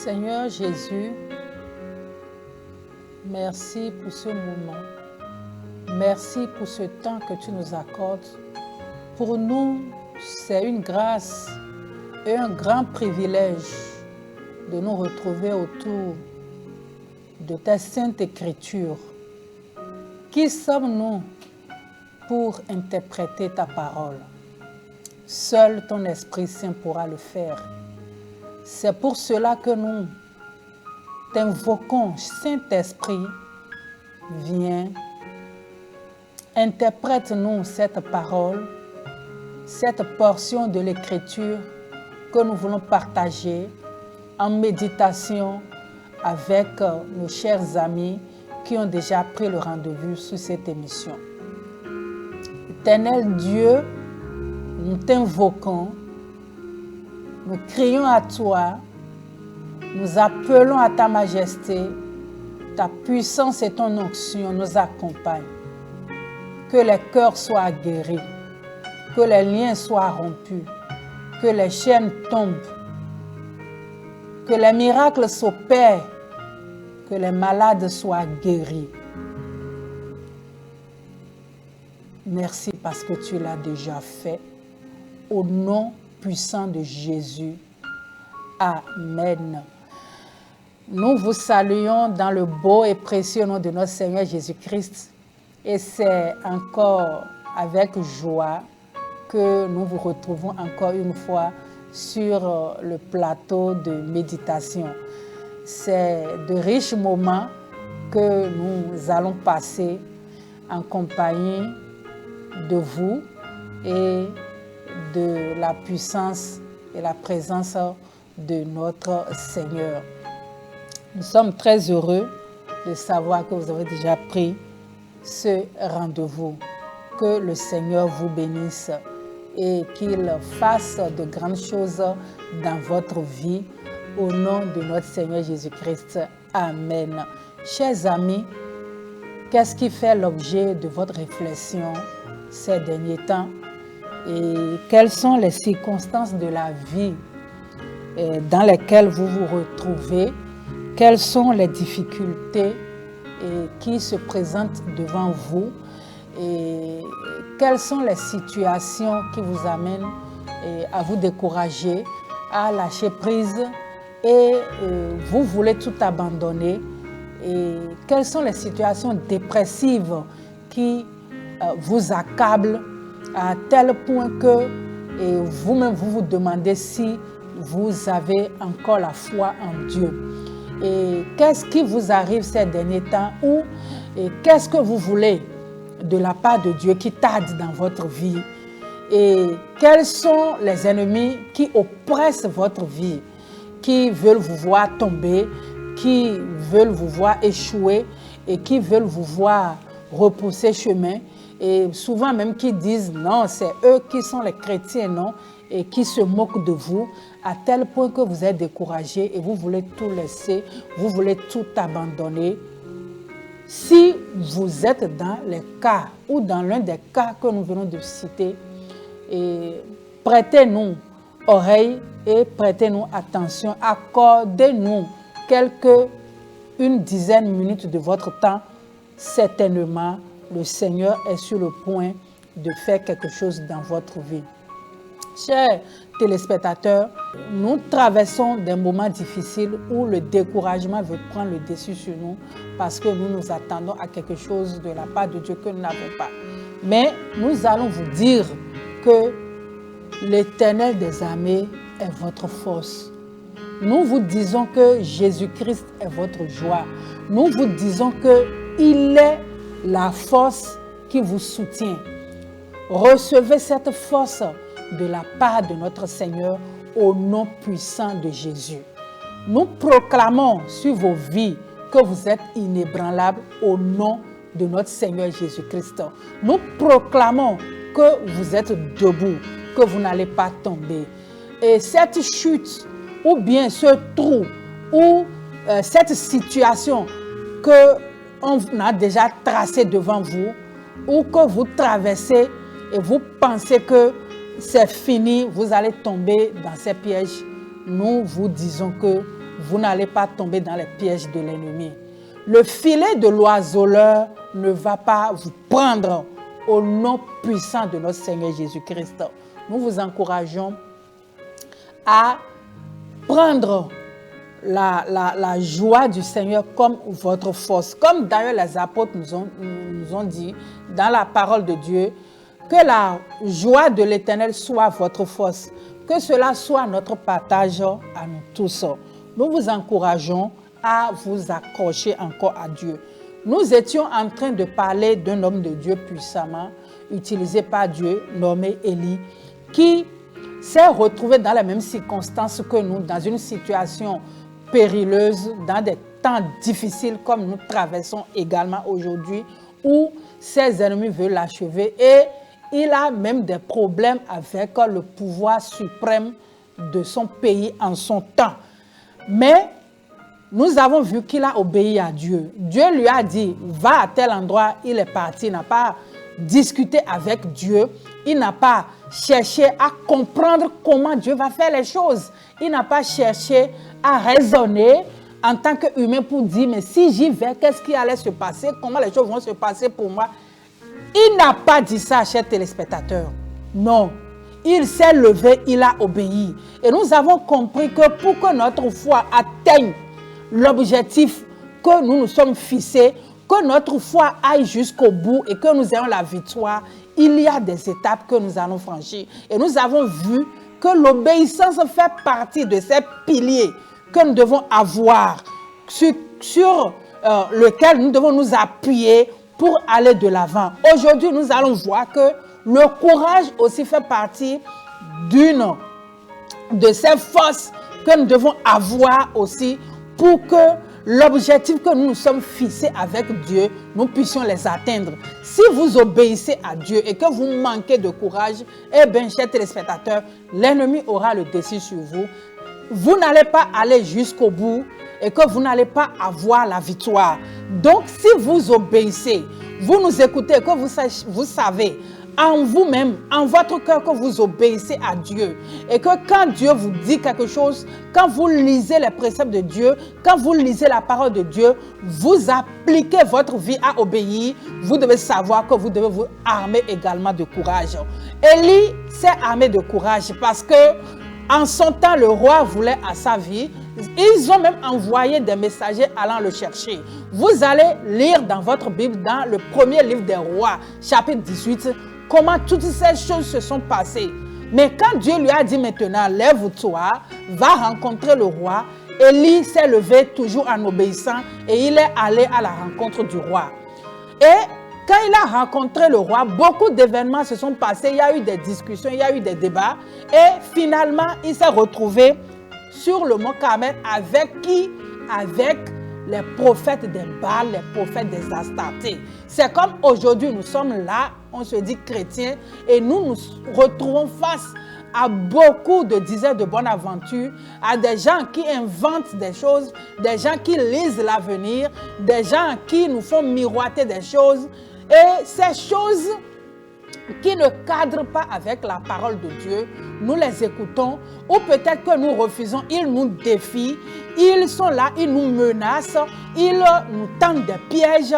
Seigneur Jésus, merci pour ce moment. Merci pour ce temps que tu nous accordes. Pour nous, c'est une grâce et un grand privilège de nous retrouver autour de ta sainte écriture. Qui sommes-nous pour interpréter ta parole? Seul ton Esprit Saint pourra le faire. C'est pour cela que nous t'invoquons, Saint-Esprit, viens, interprète-nous cette parole, cette portion de l'Écriture que nous voulons partager en méditation avec nos chers amis qui ont déjà pris le rendez-vous sur cette émission. Éternel Dieu, nous t'invoquons, nous crions à toi, nous appelons à ta majesté, ta puissance et ton onction nous accompagnent. Que les cœurs soient guéris, que les liens soient rompus, que les chaînes tombent, que les miracles s'opèrent, que les malades soient guéris. Merci parce que tu l'as déjà fait. Au nom puissant de Jésus. Amen. Nous vous saluons dans le beau et précieux nom de notre Seigneur Jésus-Christ. Et c'est encore avec joie que nous vous retrouvons encore une fois sur le plateau de méditation. C'est de riches moments que nous allons passer en compagnie de vous et de la puissance et la présence de notre Seigneur. Nous sommes très heureux de savoir que vous avez déjà pris ce rendez-vous. Que le Seigneur vous bénisse et qu'il fasse de grandes choses dans votre vie au nom de notre Seigneur Jésus-Christ. Amen. Chers amis, qu'est-ce qui fait l'objet de votre réflexion ces derniers temps? Et quelles sont les circonstances de la vie dans lesquelles vous vous retrouvez? Quelles sont les difficultés qui se présentent devant vous? Et quelles sont les situations qui vous amènent à vous décourager, à lâcher prise et vous voulez tout abandonner? Et quelles sont les situations dépressives qui vous accablent à tel point que vous-même vous vous demandez si vous avez encore la foi en Dieu. Et qu'est-ce qui vous arrive ces derniers temps ou qu'est-ce que vous voulez de la part de Dieu qui tarde dans votre vie? Et quels sont les ennemis qui oppressent votre vie, qui veulent vous voir tomber, qui veulent vous voir échouer et qui veulent vous voir repousser chemin? Et souvent même qui disent non, c'est eux qui sont les chrétiens, non, et qui se moquent de vous à tel point que vous êtes découragé et vous voulez tout laisser, vous voulez tout abandonner. Si vous êtes dans les cas ou dans l'un des cas que nous venons de citer, prêtez-nous oreille et prêtez-nous attention, accordez-nous une dizaine de minutes de votre temps. Certainement, le Seigneur est sur le point de faire quelque chose dans votre vie. Chers téléspectateurs, nous traversons des moments difficiles où le découragement veut prendre le dessus sur nous parce que nous nous attendons à quelque chose de la part de Dieu que nous n'avons pas. Mais nous allons vous dire que l'Éternel des armées est votre force. Nous vous disons que Jésus-Christ est votre joie. Nous vous disons qu'il est la force qui vous soutient. Recevez cette force de la part de notre Seigneur au nom puissant de Jésus. Nous proclamons sur vos vies que vous êtes inébranlables au nom de notre Seigneur Jésus-Christ. Nous proclamons que vous êtes debout, que vous n'allez pas tomber. Et cette chute, ou bien ce trou, ou cette situation qu'on a déjà tracée devant vous, ou que vous traversez et vous pensez que c'est fini, vous allez tomber dans ces pièges, nous vous disons que vous n'allez pas tomber dans les pièges de l'ennemi. Le filet de l'oiseleur ne va pas vous prendre au nom puissant de notre Seigneur Jésus-Christ. Nous vous encourageons à prendre la joie du Seigneur comme votre force. Comme d'ailleurs les apôtres nous ont dit dans la parole de Dieu, que la joie de l'Éternel soit votre force. Que cela soit notre partage à nous tous. Nous vous encourageons à vous accrocher encore à Dieu. Nous étions en train de parler d'un homme de Dieu puissamment utilisé par Dieu, nommé Élie, qui s'est retrouvé dans les mêmes circonstances que nous, dans une situation périleuse, dans des temps difficiles comme nous traversons également aujourd'hui, où ses ennemis veulent l'achever et il a même des problèmes avec le pouvoir suprême de son pays en son temps. Mais nous avons vu qu'il a obéi à Dieu. Dieu lui a dit, va à tel endroit, il est parti. Il n'a pas discuté avec Dieu. Il n'a pas cherché à comprendre comment Dieu va faire les choses. Il n'a pas cherché à raisonner en tant qu'humain pour dire, mais si j'y vais, qu'est-ce qui allait se passer? Comment les choses vont se passer pour moi? Il n'a pas dit ça, chers téléspectateurs. Non. Il s'est levé, il a obéi. Et nous avons compris que pour que notre foi atteigne l'objectif que nous nous sommes fixés, que notre foi aille jusqu'au bout et que nous ayons la victoire, il y a des étapes que nous allons franchir. Et nous avons vu que l'obéissance fait partie de ces piliers que nous devons avoir, sur lequel nous devons nous appuyer pour aller de l'avant. Aujourd'hui, nous allons voir que le courage aussi fait partie d'une de ces forces que nous devons avoir aussi pour que l'objectif que nous nous sommes fixés avec Dieu, nous puissions les atteindre. Si vous obéissez à Dieu et que vous manquez de courage, eh bien, chers téléspectateurs, l'ennemi aura le dessus sur vous. Vous n'allez pas aller jusqu'au bout et que vous n'allez pas avoir la victoire. Donc, si vous obéissez, vous nous écoutez, que vous savez en vous-même, en votre cœur, que vous obéissez à Dieu. Et que quand Dieu vous dit quelque chose, quand vous lisez les préceptes de Dieu, quand vous lisez la parole de Dieu, vous appliquez votre vie à obéir, vous devez savoir que vous devez vous armer également de courage. Élie s'est armé de courage parce que en son temps, le roi voulait à sa vie. Ils ont même envoyé des messagers allant le chercher. Vous allez lire dans votre Bible, dans le premier livre des rois, chapitre 18, comment toutes ces choses se sont passées. Mais quand Dieu lui a dit maintenant, lève-toi, va rencontrer le roi, Élie s'est levé toujours en obéissant et il est allé à la rencontre du roi. Et quand il a rencontré le roi, beaucoup d'événements se sont passés, il y a eu des discussions, il y a eu des débats et finalement, il s'est retrouvé sur le mont Carmel avec qui? Avec les prophètes des Baals, les prophètes des Astartés. C'est comme aujourd'hui, nous sommes là, on se dit chrétiens, et nous nous retrouvons face à beaucoup de diseurs de bonne aventure, à des gens qui inventent des choses, des gens qui lisent l'avenir, des gens qui nous font miroiter des choses. Et ces choses qui ne cadrent pas avec la parole de Dieu, nous les écoutons, ou peut-être que nous refusons, ils nous défient, ils sont là, ils nous menacent, ils nous tendent des pièges.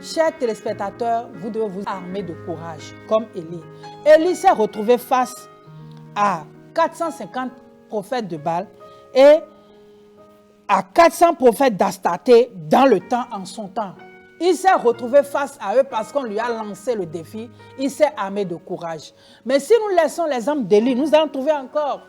Chers téléspectateurs, vous devez vous armer de courage, comme Élie. Élie s'est retrouvé face à 450 prophètes de Baal et à 400 prophètes d'Astarté dans le temps, en son temps. Il s'est retrouvé face à eux parce qu'on lui a lancé le défi. Il s'est armé de courage. Mais si nous laissons l'exemple d'Élie, nous allons trouver encore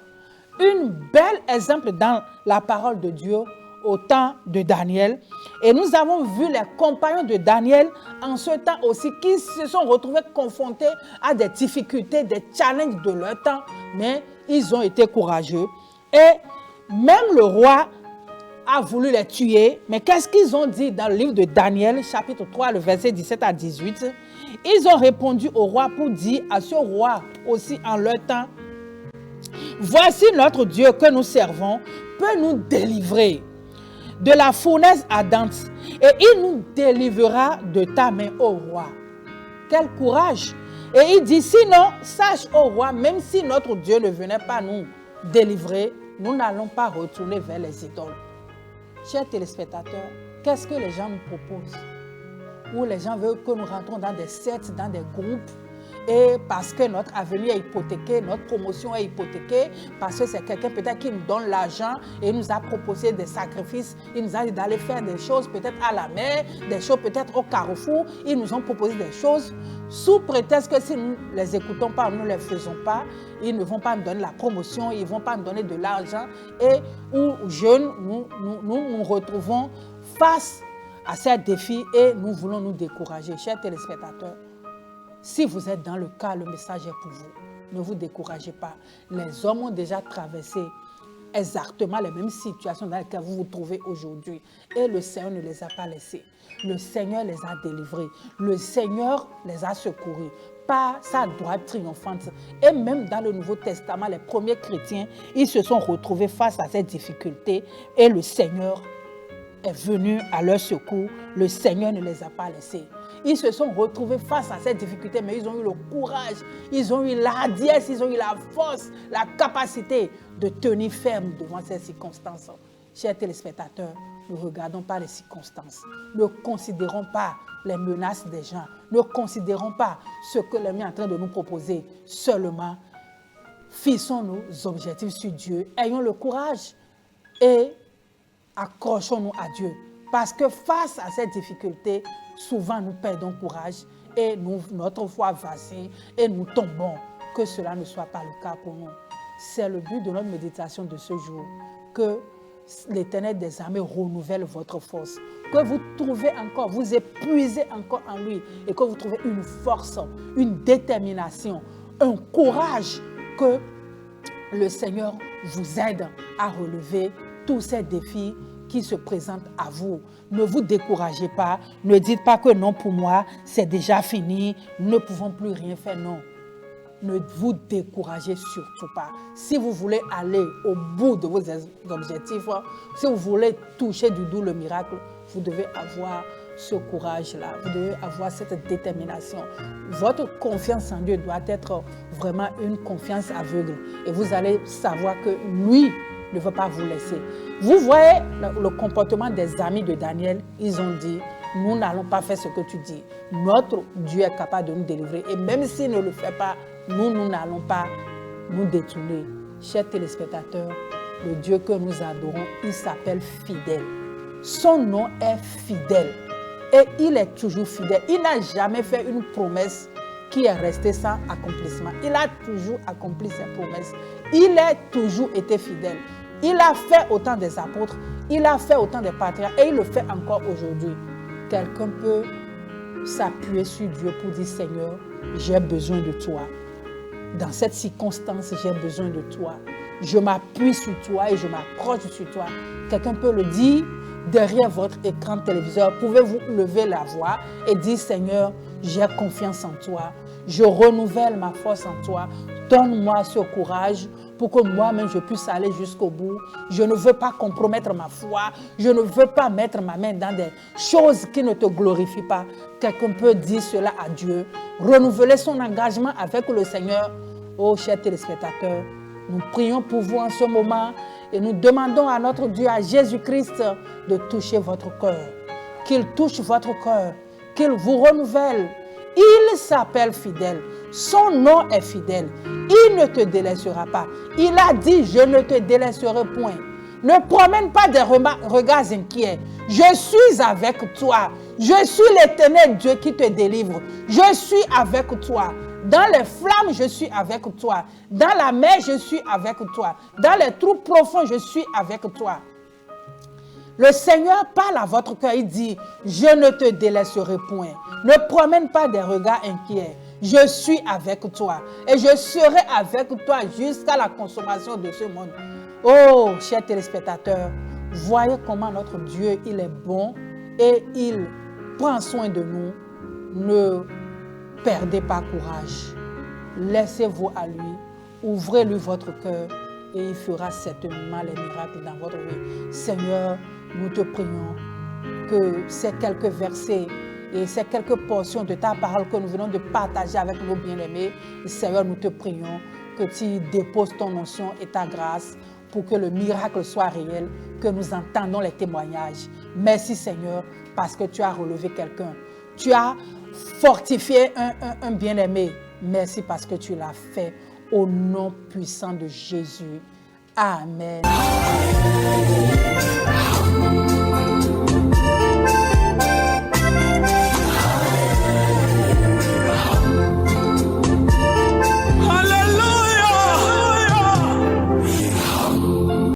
un bel exemple dans la parole de Dieu au temps de Daniel. Et nous avons vu les compagnons de Daniel en ce temps aussi qui se sont retrouvés confrontés à des difficultés, des challenges de leur temps. Mais ils ont été courageux. Et même le roi a voulu les tuer. Mais qu'est-ce qu'ils ont dit dans le livre de Daniel, chapitre 3, le verset 17 à 18? Ils ont répondu au roi pour dire à ce roi aussi en leur temps, voici notre Dieu que nous servons peut nous délivrer de la fournaise ardente et il nous délivrera de ta main, ô roi. Quel courage! Et il dit, sinon, sache, ô roi, même si notre Dieu ne venait pas nous délivrer, nous n'allons pas retourner vers les idoles. Chers téléspectateurs, qu'est-ce que les gens nous proposent? Où les gens veulent que nous rentrons dans des sectes, dans des groupes, et parce que notre avenir est hypothéqué, notre promotion est hypothéquée, parce que c'est quelqu'un peut-être qui nous donne l'argent et nous a proposé des sacrifices, il nous a dit d'aller faire des choses peut-être à la mer, des choses peut-être au carrefour, ils nous ont proposé des choses sous prétexte que si nous ne les écoutons pas, nous ne les faisons pas, ils ne vont pas nous donner la promotion, ils ne vont pas nous donner de l'argent, et où jeunes, nous retrouvons face à ces défis et nous voulons nous décourager. Chers téléspectateurs, si vous êtes dans le cas, le message est pour vous. Ne vous découragez pas. Les hommes ont déjà traversé exactement les mêmes situations dans lesquelles vous vous trouvez aujourd'hui. Et le Seigneur ne les a pas laissés. Le Seigneur les a délivrés. Le Seigneur les a secourus par sa droite triomphante. Et même dans le Nouveau Testament, les premiers chrétiens, ils se sont retrouvés face à ces difficultés. Et le Seigneur est venu à leur secours. Le Seigneur ne les a pas laissés. Ils se sont retrouvés face à cette difficulté, mais ils ont eu le courage, ils ont eu l'hardiesse, ils ont eu la force, la capacité de tenir ferme devant ces circonstances. Chers téléspectateurs, ne regardons pas les circonstances. Ne considérons pas les menaces des gens. Ne considérons pas ce que l'ennemi est en train de nous proposer. Seulement, fixons nos objectifs sur Dieu. Ayons le courage et accrochons-nous à Dieu. Parce que face à cette difficulté, souvent nous perdons courage et notre foi vacille et nous tombons. Que cela ne soit pas le cas pour nous. C'est le but de notre méditation de ce jour. Que l'Éternel des armées renouvelle votre force. Que vous trouvez encore, vous épuisez encore en lui et que vous trouvez une force, une détermination, un courage que le Seigneur vous aide à relever tous ces défis qui se présentent à vous. Ne vous découragez pas, ne dites pas que non pour moi, c'est déjà fini, nous ne pouvons plus rien faire, non. Ne vous découragez surtout pas. Si vous voulez aller au bout de vos objectifs, si vous voulez toucher du doigt le miracle, vous devez avoir ce courage-là, vous devez avoir cette détermination. Votre confiance en Dieu doit être vraiment une confiance aveugle et vous allez savoir que lui ne veut pas vous laisser. Vous voyez le comportement des amis de Daniel, ils ont dit, nous n'allons pas faire ce que tu dis. Notre Dieu est capable de nous délivrer et même s'il ne le fait pas, nous n'allons pas nous détourner. Chers téléspectateurs, le Dieu que nous adorons, il s'appelle fidèle. Son nom est fidèle et il est toujours fidèle. Il n'a jamais fait une promesse qui est restée sans accomplissement. Il a toujours accompli ses promesses. Il a toujours été fidèle. Il a fait autant des apôtres, il a fait autant des patriarches et il le fait encore aujourd'hui. Quelqu'un peut s'appuyer sur Dieu pour dire, Seigneur, j'ai besoin de toi. Dans cette circonstance, j'ai besoin de toi. Je m'appuie sur toi et je m'approche sur toi. Quelqu'un peut le dire derrière votre écran de téléviseur. Pouvez-vous lever la voix et dire, Seigneur, j'ai confiance en toi. Je renouvelle ma force en toi. Donne-moi ce courage pour que moi-même je puisse aller jusqu'au bout. Je ne veux pas compromettre ma foi. Je ne veux pas mettre ma main dans des choses qui ne te glorifient pas. Quelqu'un peut dire cela à Dieu. Renouveler son engagement avec le Seigneur. Oh, chers téléspectateurs, nous prions pour vous en ce moment et nous demandons à notre Dieu, à Jésus-Christ, de toucher votre cœur. Qu'il touche votre cœur, qu'il vous renouvelle. Il s'appelle fidèle. Son nom est fidèle. Il ne te délaissera pas. Il a dit, je ne te délaisserai point. Ne promène pas des regards inquiets. Je suis avec toi. Je suis l'Éternel Dieu qui te délivre. Je suis avec toi. Dans les flammes, je suis avec toi. Dans la mer, je suis avec toi. Dans les trous profonds, je suis avec toi. Le Seigneur parle à votre cœur, il dit, je ne te délaisserai point. Ne promène pas des regards inquiets. Je suis avec toi et je serai avec toi jusqu'à la consommation de ce monde. Oh, chers téléspectateurs, voyez comment notre Dieu, il est bon et il prend soin de nous. Ne perdez pas courage. Laissez-vous à lui. Ouvrez-lui votre cœur et il fera certainement les miracles dans votre vie. Seigneur, nous te prions que ces quelques versets et ces quelques portions de ta parole que nous venons de partager avec nos bien-aimés, Seigneur, nous te prions que tu déposes ton onction et ta grâce pour que le miracle soit réel, que nous entendons les témoignages. Merci Seigneur, parce que tu as relevé quelqu'un. Tu as fortifié un bien-aimé. Merci parce que tu l'as fait au nom puissant de Jésus. Amen.